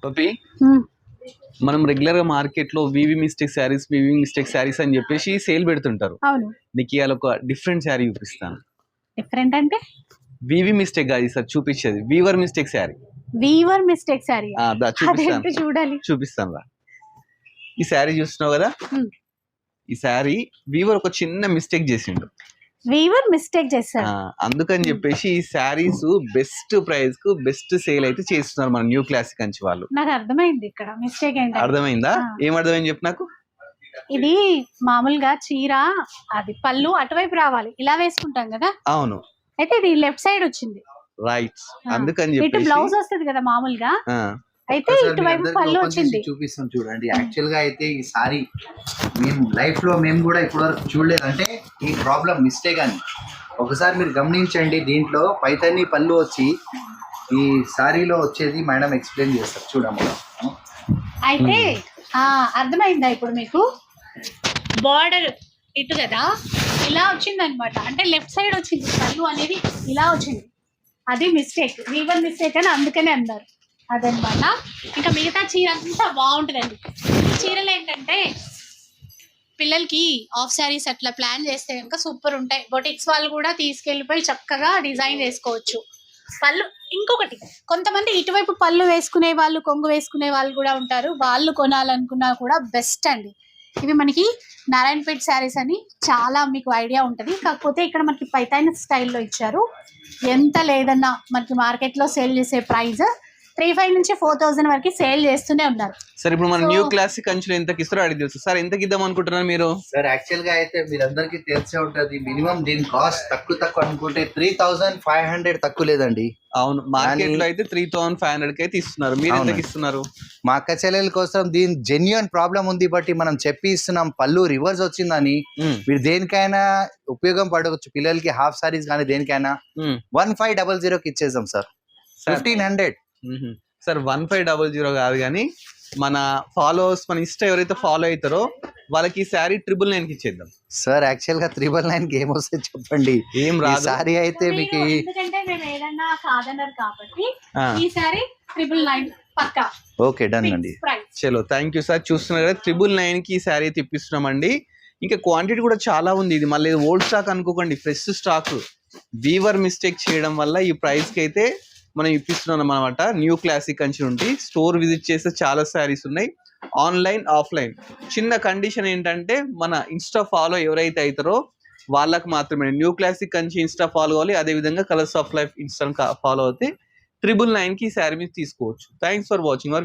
పపి ఉమ్, మనం రెగ్యులర్ గా మార్కెట్ లో వివి మిస్టేక్ శారీస్ అని చెప్పేసి సేల్ పెడుతుంటారు. అవును. నీకు ఇవాళ ఒక డిఫరెంట్ శారీ చూపిస్తాను. డిఫరెంట్ అంటే వివి మిస్టేక్ కాదు సార్ చూపించేది, weaver mistake sari. Weaver mistake sari. చూపిస్తాను అదేంటి చూడాలి. చూపిస్తాను రా. ఈ శారీ చూస్తున్నావు కదా, ఉమ్, ఈ శారీ వీవర్ ఒక చిన్న మిస్టేక్ చేసిండు. వీవర్ మిస్టేక్ చేశారు. అందుకని చెప్పేసి ఈ శారీస్ బెస్ట్ ప్రైస్ కు బెస్ట్ సేల్ అయితే చేస్తున్నారు మన న్యూ క్లాసిక్ అంచి వాళ్ళు. నాకు అర్థమైంది ఇక్కడ మిస్టేక్ ఏంటి. అర్థమైందా? ఏం అర్థమైంది చెప్పు నాకు. ఇది మామూలుగా చీర అది పళ్ళు అటువైపు రావాలి, ఇలా వేసుకుంటాం కదా. అవును, అయితే ఇది లెఫ్ట్ సైడ్ వచ్చింది. రైట్. అందుకని ఇటు చెప్పేసి బ్లౌజ్ వస్తుంది కదా మామూలుగా, అయితే ఇటువైపు పళ్ళు వచ్చింది. చూపిస్తాం చూడండి. యాక్చువల్ గా అయితే ఈ సారీ మేము లైఫ్ లో మేము కూడా ఇప్పటివరకు చూడలేదు. అంటే ఈ ప్రాబ్లం మిస్టేక్ అని ఒకసారి మీరు గమనించండి. దీంట్లో పైతని పళ్ళు వచ్చి ఈ సారీలో వచ్చేది మేడం ఎక్స్ప్లెయిన్ చేస్తారు చూడమ్మ. అయితే అర్థమైందా ఇప్పుడు మీకు? బార్డర్ ఇటు కదా ఇలా వచ్చింది అనమాట, అంటే లెఫ్ట్ సైడ్ వచ్చింది పళ్ళు అనేది, ఇలా వచ్చింది. అది మిస్టేక్, వీవర్ మిస్టేక్ అని అందుకనే అన్నారు అదనమాట. ఇంకా మిగతా చీర అంతా బాగుంటుందండి. ఈ చీరలు ఏంటంటే పిల్లలకి ఆఫ్ శారీస్ అట్లా ప్లాన్ చేస్తే కనుక సూపర్ ఉంటాయి. బొటిక్స్ వాళ్ళు కూడా తీసుకెళ్ళిపోయి చక్కగా డిజైన్ చేసుకోవచ్చు. పళ్ళు ఇంకొకటి, కొంతమంది ఇటువైపు పళ్ళు వేసుకునే వాళ్ళు, కొంగు వేసుకునే వాళ్ళు కూడా ఉంటారు. వాళ్ళు కొనాలనుకున్నా కూడా బెస్ట్ అండి. ఇవి మనకి నారాయణపేట్ శారీస్ అని చాలా మీకు ఐడియా ఉంటుంది. కాకపోతే ఇక్కడ మనకి పైతాని స్టైల్లో ఇచ్చారు. ఎంత లేదన్నా మనకి మార్కెట్లో సేల్ చేసే ప్రైస్ 3,500 నుంచి 4,000 వరకు సేల్ చేస్తూనే ఉన్నారు. సార్ ఇప్పుడు మన న్యూ క్లాసిక్ అంచులు ఎంతకి ఇస్తారో అడిగి తెలుసు సార్. ఎంతకి ఇద్దాం అనుకుంటున్నారు మీరు? సార్ యాక్చువల్ గా అయితే మీరందరికీ తెలిసే ఉంటది, మినిమం దీని కాస్ట్ తక్కువ అనుకుంటే 3,500 తక్కువ లేదండి. అవును, మార్కెట్ లో అయితే 3,500 కి అయితే ఇస్తున్నారు. మీరు ఎంతకి ఇస్తున్నారు? మా అక్క చెల్లెల కోసం దీని జెన్యున్ ప్రాబ్లం ఉంది బట్టి మనం చెప్పి ఇస్తున్నాం. పళ్ళు రివర్స్ వచ్చిందని మీరు దేనికైనా ఉపయోగం పడవచ్చు, పిల్లలకి హాఫ్ సారీస్ కానీ దేనికైనా 1500కి ఇచ్చేద్దాం సార్. 1,500 సార్ 1500 కాదు కానీ మన ఫాలోవర్స్, మన ఇన్స్టా ఎవరైతే ఫాలో అవుతారో వాళ్ళకి శారీ 999కి ఇచ్చేద్దాం సార్. యాక్చువల్ గా 999కి ఏం వస్తుంది చెప్పండి? ఏం రాదు. సారీ అయితే మీకు ఎందుకంటే మేము ఏదన్నా కాదన్నారు కాబట్టి ఈ సారీ 999 పక్కా. ఓకే డన్ అండి. చలో థ్యాంక్ యూ సార్. చూస్తున్నారు కదా 999కి ఈ శారీ అయితే ఇప్పిస్తున్నామండి. ఇంకా క్వాంటిటీ కూడా చాలా ఉంది. ఇది మళ్ళీ ఓల్డ్ స్టాక్ అనుకోకండి, ఫ్రెష్ స్టాక్. వీవర్ మిస్టేక్ చేయడం వల్ల ఈ ప్రైస్ కి అయితే మనం ఇప్పిస్తున్నాం అనమాట. న్యూ క్లాసిక్ అంచి నుండి స్టోర్ విజిట్ చేస్తే చాలా శారీస్ ఉన్నాయి, ఆన్లైన్ ఆఫ్లైన్. చిన్న కండిషన్ ఏంటంటే మన ఇన్స్టా ఫాలో ఎవరైతే అవుతారో వాళ్ళకి మాత్రమే న్యూ క్లాసిక్ అంచి ఇన్స్టా ఫాలో అవ్వాలి. అదేవిధంగా colours of life Insta follow అవుతే 999కి ఈ శారీ మీద తీసుకోవచ్చు. Thanks for watching our